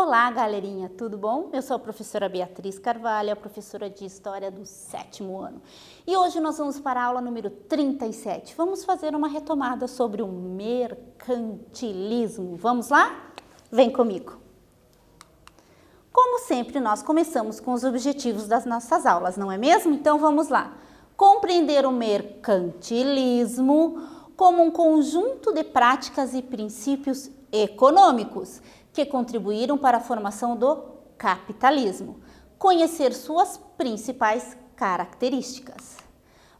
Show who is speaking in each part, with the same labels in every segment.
Speaker 1: Olá, galerinha, tudo bom? Eu sou a professora Beatriz Carvalho, a professora de História do 7º ano. E hoje nós vamos para a aula número 37. Vamos fazer uma retomada sobre o mercantilismo. Vamos lá? Vem comigo. Como sempre, nós começamos com os objetivos das nossas aulas, não é mesmo? Então vamos lá. Compreender o mercantilismo como um conjunto de práticas e princípios econômicos que contribuíram para a formação do capitalismo. Conhecer suas principais características.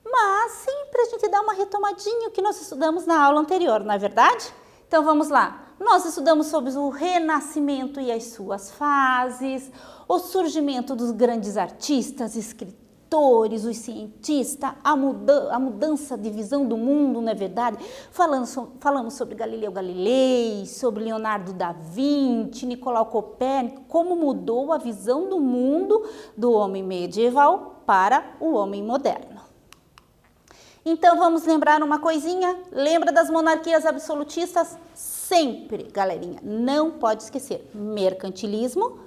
Speaker 1: Mas sempre a gente dá uma retomadinha o que nós estudamos na aula anterior, não é verdade? Então vamos lá. Nós estudamos sobre o Renascimento e as suas fases, o surgimento dos grandes artistas, escritores, os cientistas, a mudança de visão do mundo, não é verdade? Falamos sobre Galileu Galilei, sobre Leonardo da Vinci, Nicolau Copérnico, como mudou a visão do mundo do homem medieval para o homem moderno. Então vamos lembrar uma coisinha? Lembra das monarquias absolutistas? Sempre, galerinha, não pode esquecer. Mercantilismo,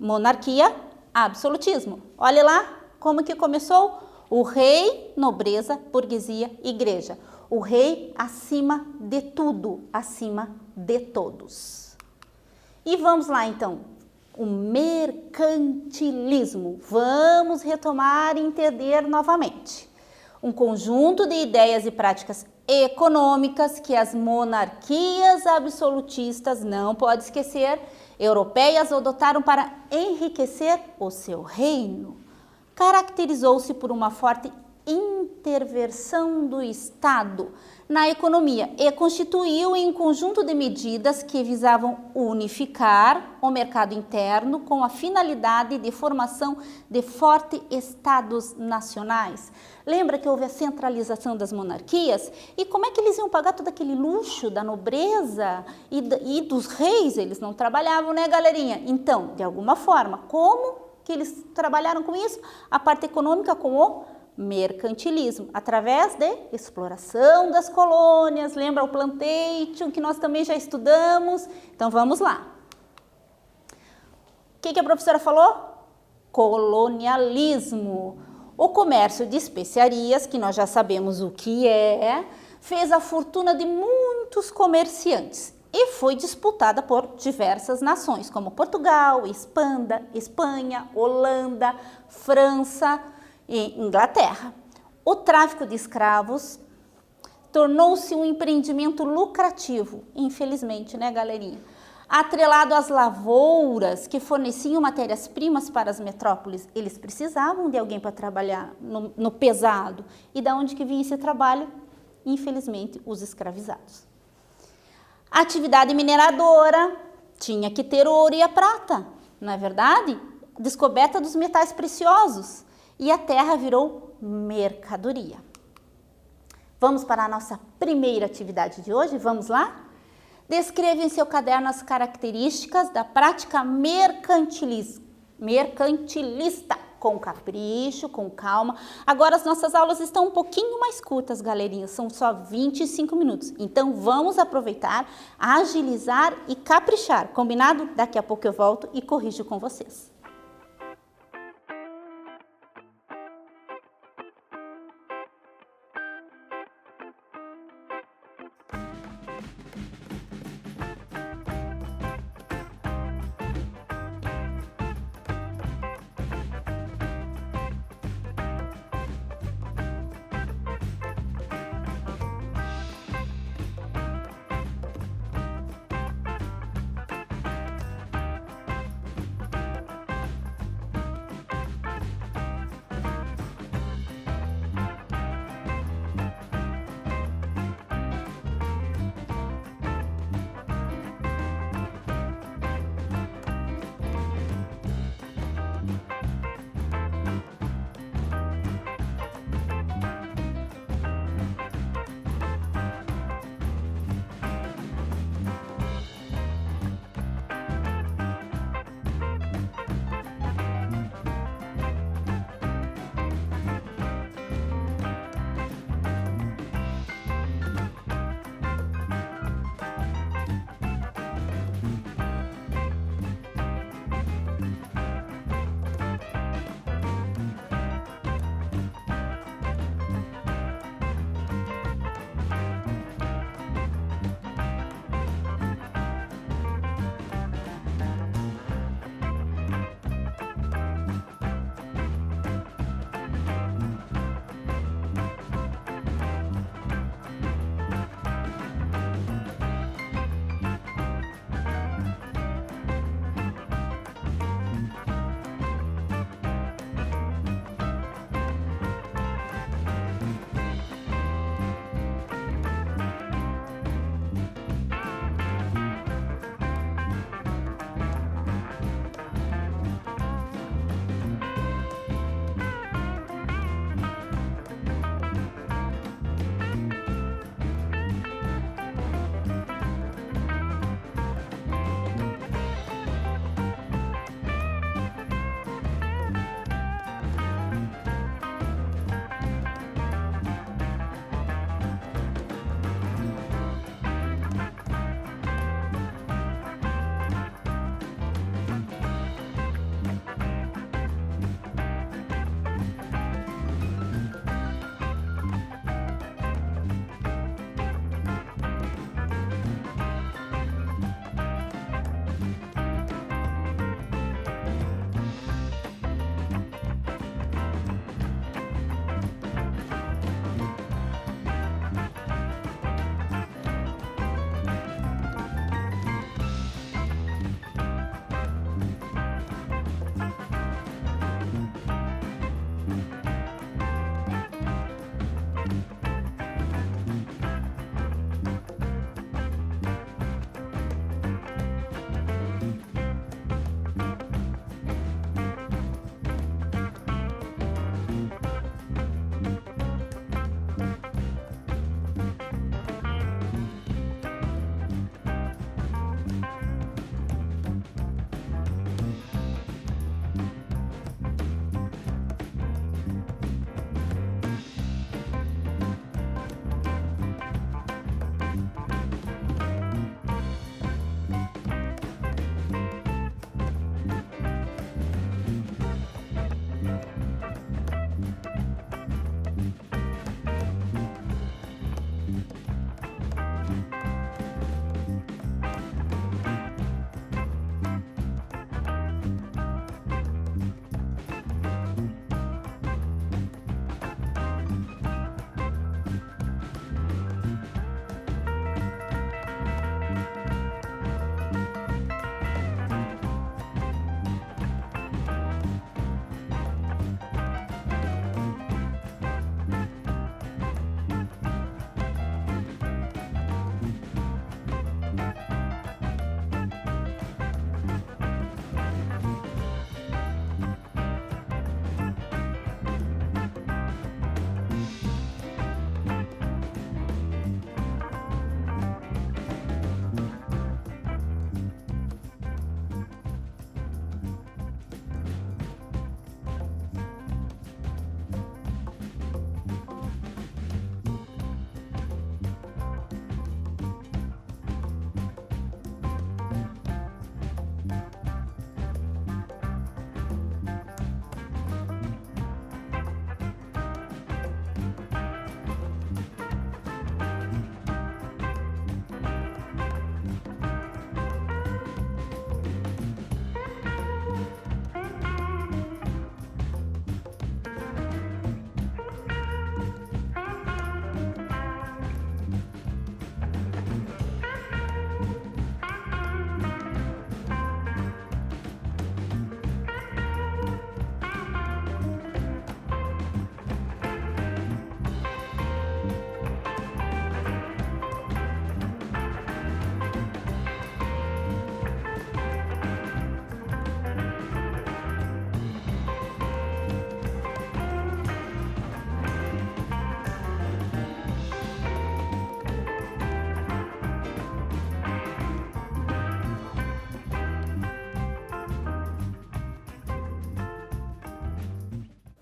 Speaker 1: monarquia, absolutismo. Olha lá. Como que começou? O rei, nobreza, burguesia, igreja. O rei acima de tudo, acima de todos. E vamos lá então, o mercantilismo. Vamos retomar e entender novamente. Um conjunto de ideias e práticas econômicas que as monarquias absolutistas, não pode esquecer, europeias adotaram para enriquecer o seu reino. Caracterizou-se por uma forte intervenção do Estado na economia e constituiu em um conjunto de medidas que visavam unificar o mercado interno com a finalidade de formação de fortes estados nacionais. Lembra que houve a centralização das monarquias? E como é que eles iam pagar todo aquele luxo da nobreza e dos reis? Eles não trabalhavam, né, galerinha? Então, de alguma forma, como que eles trabalharam com isso? A parte econômica com o mercantilismo, através de exploração das colônias, lembra o plantation, que nós também já estudamos? Então vamos lá. O que a professora falou? Colonialismo. O comércio de especiarias, que nós já sabemos o que é, fez a fortuna de muitos comerciantes e foi disputada por diversas nações, como Portugal, Espanha, Holanda, França e Inglaterra. O tráfico de escravos tornou-se um empreendimento lucrativo, infelizmente, né, galerinha? Atrelado às lavouras que forneciam matérias-primas para as metrópoles, eles precisavam de alguém para trabalhar no pesado. E da onde que vinha esse trabalho? Infelizmente, os escravizados. A atividade mineradora tinha que ter o ouro e a prata, não é verdade? Descoberta dos metais preciosos e a terra virou mercadoria. Vamos para a nossa primeira atividade de hoje, vamos lá? Descreva em seu caderno as características da prática mercantilista, com capricho, com calma. Agora as nossas aulas estão um pouquinho mais curtas, galerinha, são só 25 minutos. Então vamos aproveitar, agilizar e caprichar, combinado? Daqui a pouco eu volto e corrijo com vocês.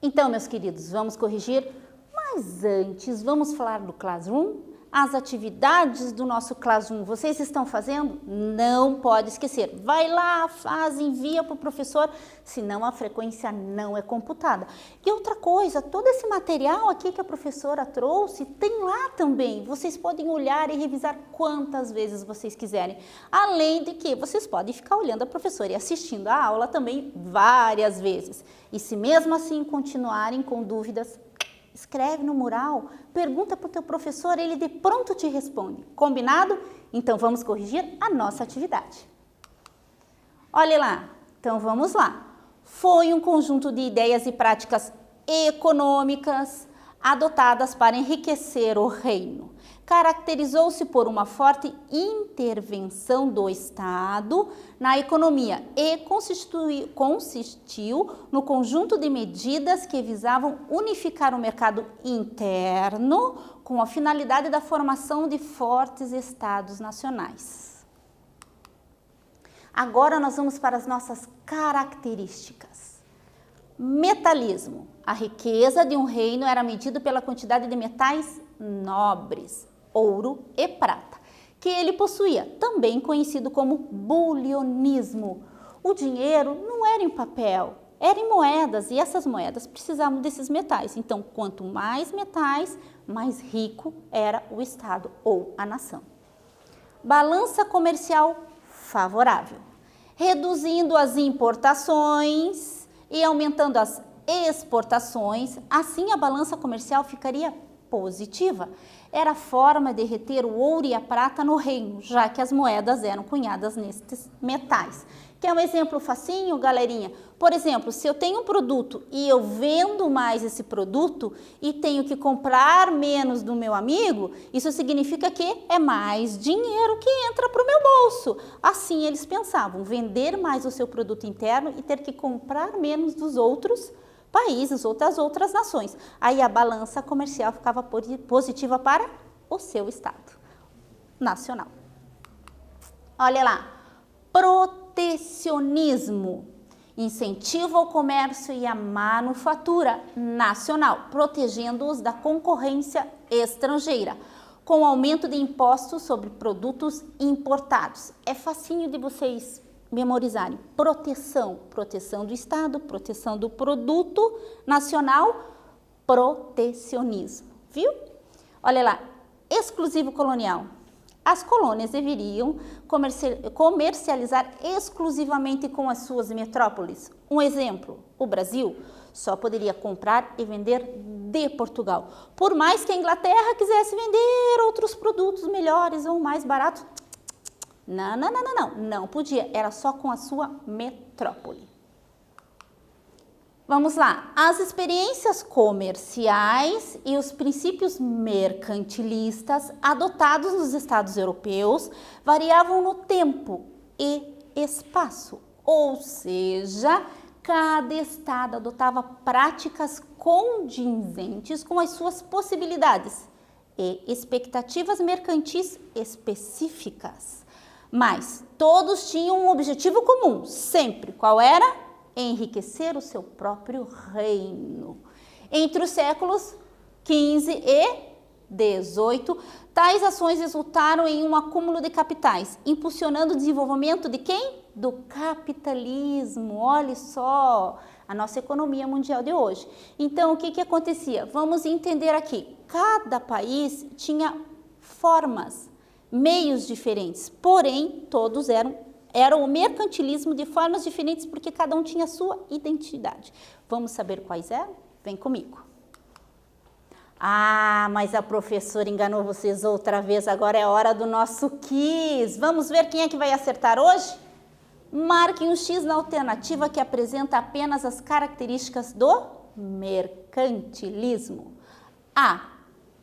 Speaker 1: Então, meus queridos, vamos corrigir, mas antes vamos falar do Classroom. As atividades do nosso Classroom, vocês estão fazendo? Não pode esquecer. Vai lá, faz, envia para o professor, senão a frequência não é computada. E outra coisa, todo esse material aqui que a professora trouxe, tem lá também. Vocês podem olhar e revisar quantas vezes vocês quiserem. Além de que vocês podem ficar olhando a professora e assistindo a aula também várias vezes. E se mesmo assim continuarem com dúvidas, escreve no mural, pergunta para o teu professor, ele de pronto te responde. Combinado? Então vamos corrigir a nossa atividade. Olha lá, então vamos lá. Foi um conjunto de ideias e práticas econômicas adotadas para enriquecer o reino. Caracterizou-se por uma forte intervenção do Estado na economia e consistiu no conjunto de medidas que visavam unificar o mercado interno com a finalidade da formação de fortes estados nacionais. Agora nós vamos para as nossas características. Metalismo. A riqueza de um reino era medida pela quantidade de metais nobres, ouro e prata, que ele possuía, também conhecido como bulionismo. O dinheiro não era em papel, era em moedas, e essas moedas precisavam desses metais. Então, quanto mais metais, mais rico era o Estado ou a nação. Balança comercial favorável, reduzindo as importações e aumentando as exportações, assim a balança comercial ficaria positiva. Era a forma de reter o ouro e a prata no reino, já que as moedas eram cunhadas nestes metais. Quer um exemplo facinho, galerinha? Por exemplo, se eu tenho um produto e eu vendo mais esse produto e tenho que comprar menos do meu amigo, isso significa que é mais dinheiro que entra para o meu bolso. Assim eles pensavam, vender mais o seu produto interno e ter que comprar menos dos outros países ou das outras nações. Aí a balança comercial ficava positiva para o seu Estado nacional. Olha lá, protecionismo. Incentiva o comércio e a manufatura nacional, protegendo-os da concorrência estrangeira, com aumento de impostos sobre produtos importados. É facinho de vocês memorizarem. Proteção, proteção do Estado, proteção do produto nacional, protecionismo, viu? Olha lá, exclusivo colonial. As colônias deveriam comercializar exclusivamente com as suas metrópoles. Um exemplo, o Brasil só poderia comprar e vender de Portugal. Por mais que a Inglaterra quisesse vender outros produtos melhores ou mais baratos, não podia, era só com a sua metrópole. Vamos lá, as experiências comerciais e os princípios mercantilistas adotados nos estados europeus variavam no tempo e espaço, ou seja, cada estado adotava práticas condizentes com as suas possibilidades e expectativas mercantis específicas. Mas todos tinham um objetivo comum, sempre. Qual era? Enriquecer o seu próprio reino. Entre os séculos XV e XVIII, tais ações resultaram em um acúmulo de capitais, impulsionando o desenvolvimento de quem? Do capitalismo. Olha só, a nossa economia mundial de hoje. Então, o que acontecia? Vamos entender aqui. Cada país tinha formas, meios diferentes, porém todos eram o mercantilismo de formas diferentes porque cada um tinha a sua identidade. Vamos saber quais eram? Vem comigo. Ah, mas a professora enganou vocês outra vez, agora é a hora do nosso quiz. Vamos ver quem é que vai acertar hoje? Marquem um X na alternativa que apresenta apenas as características do mercantilismo. A.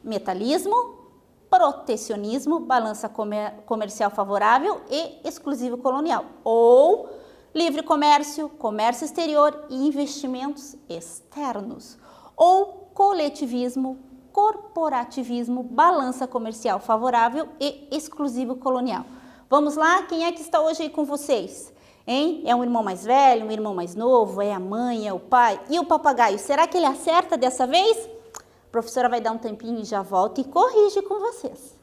Speaker 1: Metalismo, protecionismo, balança comercial favorável e exclusivo colonial. Ou livre comércio, comércio exterior e investimentos externos. Ou coletivismo, corporativismo, balança comercial favorável e exclusivo colonial. Vamos lá? Quem é que está hoje aí com vocês? Hein? É um irmão mais velho, um irmão mais novo, é a mãe, é o pai? E o papagaio, será que ele acerta dessa vez? A professora vai dar um tempinho e já volta e corrige com vocês.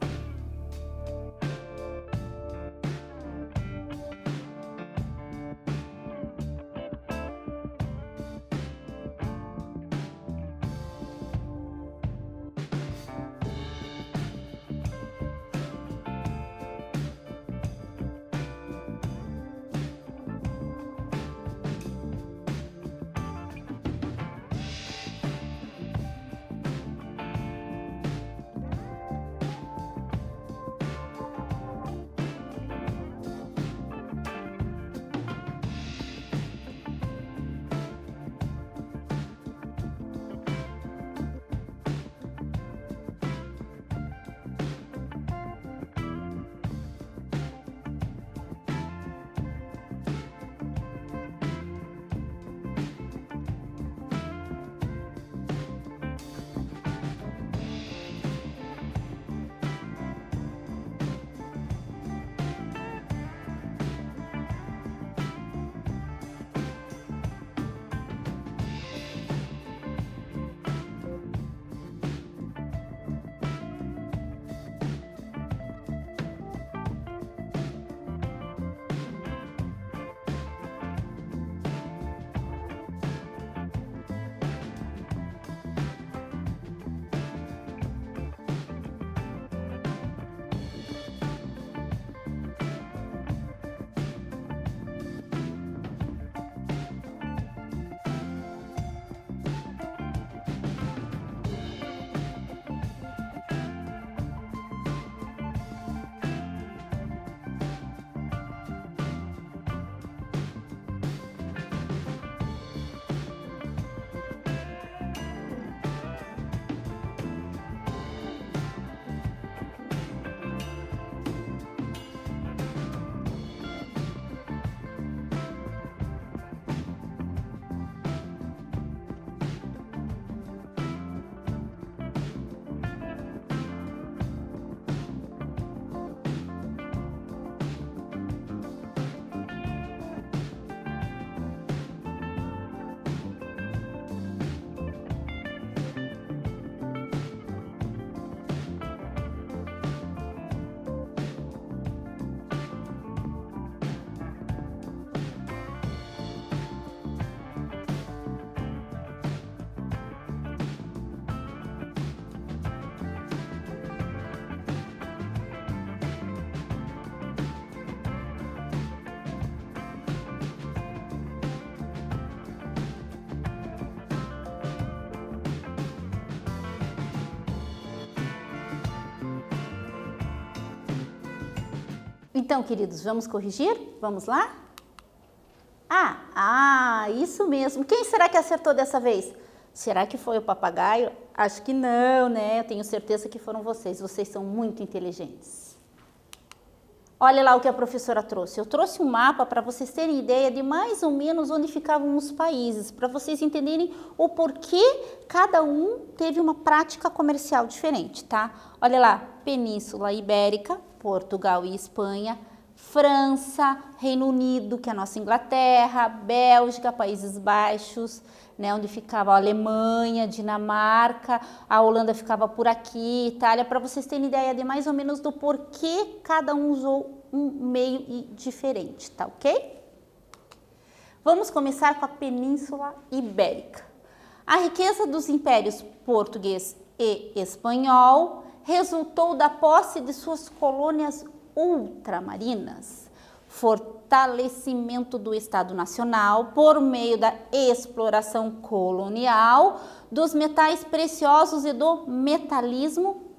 Speaker 1: Então, queridos, vamos corrigir? Vamos lá? Isso mesmo. Quem será que acertou dessa vez? Será que foi o papagaio? Acho que não, né? Eu tenho certeza que foram vocês. Vocês são muito inteligentes. Olha lá o que a professora trouxe. Eu trouxe um mapa para vocês terem ideia de mais ou menos onde ficavam os países, para vocês entenderem o porquê cada um teve uma prática comercial diferente, tá? Olha lá, Península Ibérica, Portugal e Espanha, França, Reino Unido, que é a nossa Inglaterra, Bélgica, Países Baixos, né, onde ficava a Alemanha, Dinamarca, a Holanda ficava por aqui, Itália, para vocês terem ideia de mais ou menos do porquê cada um usou um meio diferente, tá ok? Vamos começar com a Península Ibérica. A riqueza dos impérios português e espanhol resultou da posse de suas colônias ultramarinas, fortalecimento do Estado Nacional por meio da exploração colonial dos metais preciosos e do metalismo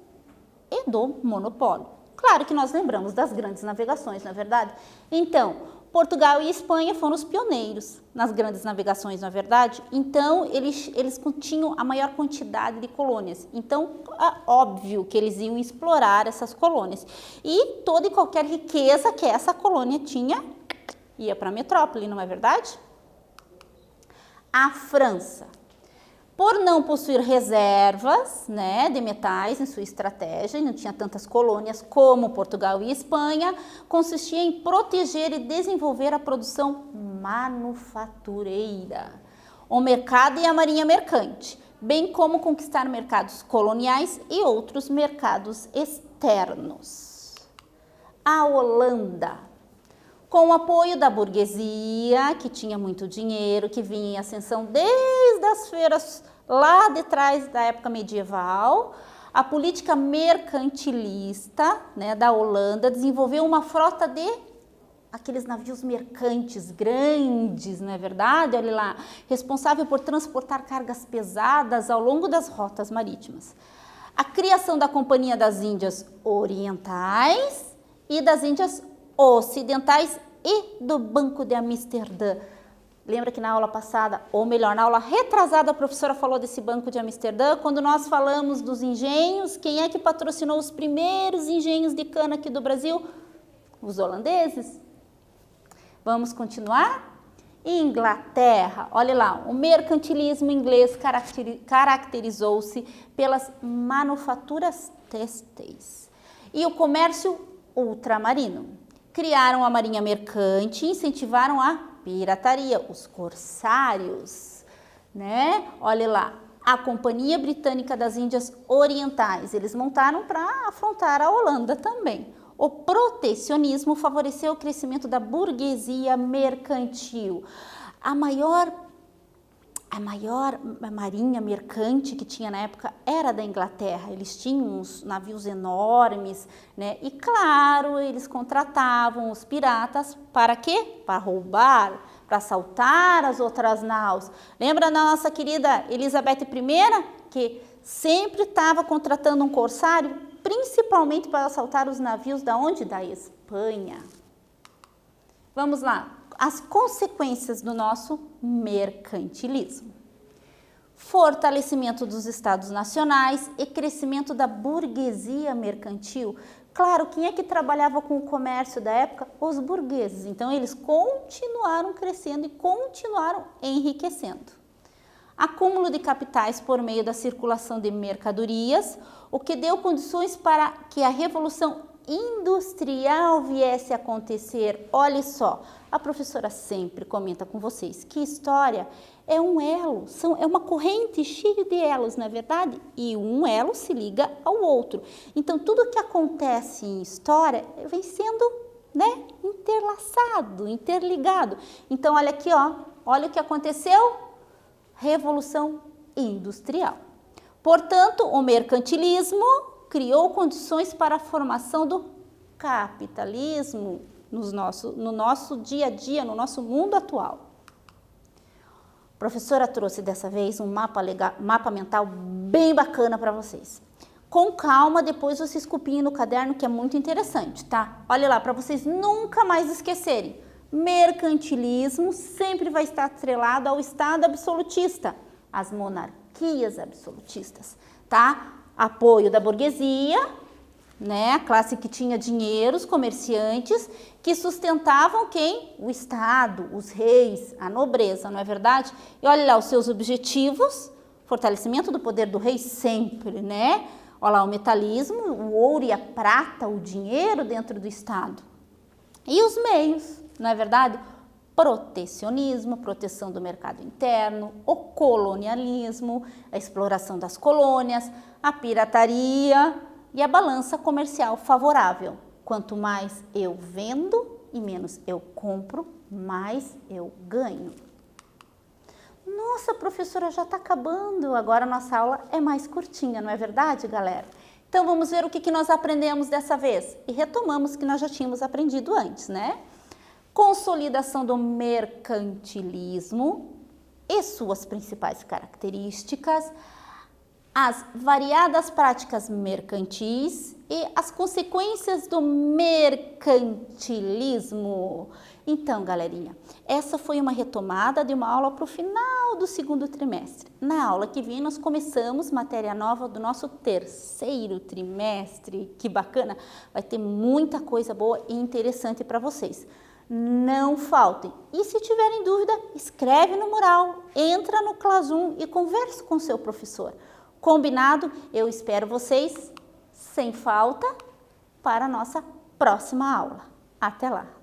Speaker 1: e do monopólio. Claro que nós lembramos das grandes navegações, não é verdade? Então, Portugal e Espanha foram os pioneiros nas grandes navegações, não é verdade? Então, eles tinham a maior quantidade de colônias. Então, é óbvio que eles iam explorar essas colônias. E toda e qualquer riqueza que essa colônia tinha, ia para a metrópole, não é verdade? A França. Por não possuir reservas, né, de metais em sua estratégia, e não tinha tantas colônias como Portugal e Espanha, consistia em proteger e desenvolver a produção manufatureira, o mercado e a marinha mercante, bem como conquistar mercados coloniais e outros mercados externos. A Holanda, com o apoio da burguesia, que tinha muito dinheiro, que vinha em ascensão desde as feiras lá de trás da época medieval, a política mercantilista, né, da Holanda desenvolveu uma frota de aqueles navios mercantes grandes, não é verdade? Olha lá, responsável por transportar cargas pesadas ao longo das rotas marítimas. A criação da Companhia das Índias Orientais e das Índias Ocidentais e do Banco de Amsterdã. Lembra que na aula passada, ou melhor, na aula retrasada, a professora falou desse Banco de Amsterdã, quando nós falamos dos engenhos, quem é que patrocinou os primeiros engenhos de cana aqui do Brasil? Os holandeses. Vamos continuar? Inglaterra, olha lá, o mercantilismo inglês caracterizou-se pelas manufaturas têxteis e o comércio ultramarino. Criaram a marinha mercante e incentivaram a pirataria, os corsários, né? Olha lá, a Companhia Britânica das Índias Orientais, eles montaram para afrontar a Holanda também. O protecionismo favoreceu o crescimento da burguesia mercantil. A maior marinha mercante que tinha na época era da Inglaterra. Eles tinham uns navios enormes, né? E claro, eles contratavam os piratas para quê? Para roubar, para assaltar as outras naus. Lembra da nossa querida Elizabeth I, que sempre estava contratando um corsário, principalmente para assaltar os navios da onde? Da Espanha. Vamos lá. As consequências do nosso mercantilismo. Fortalecimento dos estados nacionais e crescimento da burguesia mercantil. Claro, quem é que trabalhava com o comércio da época? Os burgueses. Então, eles continuaram crescendo e continuaram enriquecendo. Acúmulo de capitais por meio da circulação de mercadorias, o que deu condições para que a Revolução Industrial viesse a acontecer. Olha só, a professora sempre comenta com vocês que história é um elo, é uma corrente cheia de elos, não é verdade? E um elo se liga ao outro. Então, tudo que acontece em história vem sendo, né, interlaçado, interligado. Então, olha aqui, ó, olha o que aconteceu. Revolução Industrial. Portanto, o mercantilismo criou condições para a formação do capitalismo no nosso dia a dia, no nosso mundo atual. A professora trouxe dessa vez um mapa mental bem bacana para vocês. Com calma, depois vocês copiem no caderno, que é muito interessante, tá? Olha lá, para vocês nunca mais esquecerem. Mercantilismo sempre vai estar atrelado ao Estado absolutista, às monarquias absolutistas, tá? Apoio da burguesia, né? A classe que tinha dinheiro, os comerciantes, que sustentavam quem? O Estado, os reis, a nobreza, não é verdade? E olha lá os seus objetivos: fortalecimento do poder do rei sempre, né? Olha lá o metalismo, o ouro e a prata, o dinheiro dentro do Estado. E os meios, não é verdade? Protecionismo, proteção do mercado interno, o colonialismo, a exploração das colônias, a pirataria e a balança comercial favorável. Quanto mais eu vendo e menos eu compro, mais eu ganho. Nossa, professora, já está acabando. Agora a nossa aula é mais curtinha, não é verdade, galera? Então vamos ver o que nós aprendemos dessa vez. E retomamos o que nós já tínhamos aprendido antes, né? Consolidação do mercantilismo e suas principais características, as variadas práticas mercantis e as consequências do mercantilismo. Então, galerinha, essa foi uma retomada de uma aula para o final do segundo trimestre. Na aula que vem, nós começamos matéria nova do nosso terceiro trimestre. Que bacana! Vai ter muita coisa boa e interessante para vocês. Não faltem. E se tiverem dúvida, escreve no mural, entra no Classroom e converse com seu professor. Combinado? Eu espero vocês sem falta para a nossa próxima aula. Até lá!